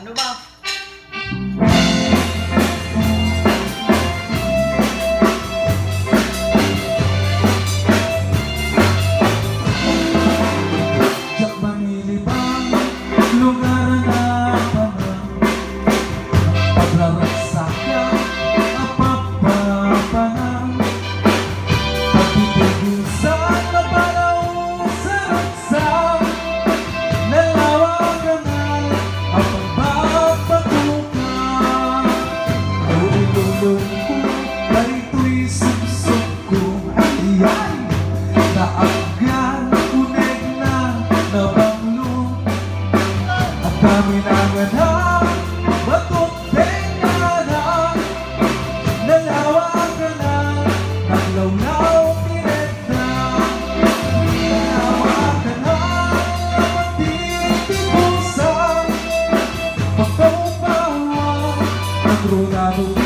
Ano ba? Diyak manilibang lugar na panang pagraragsakan apapapanang pagtitigisan na panahon sa ragsak nalawagan na ang pagpapatukan ululong ko parito'y subsok ko iyay naagyan kuneg na nabanglo at kami nanganak batok tenga na nalawagan na naglawlaw pinagda nalawagan na napatitipusan pagpapawang ang rodado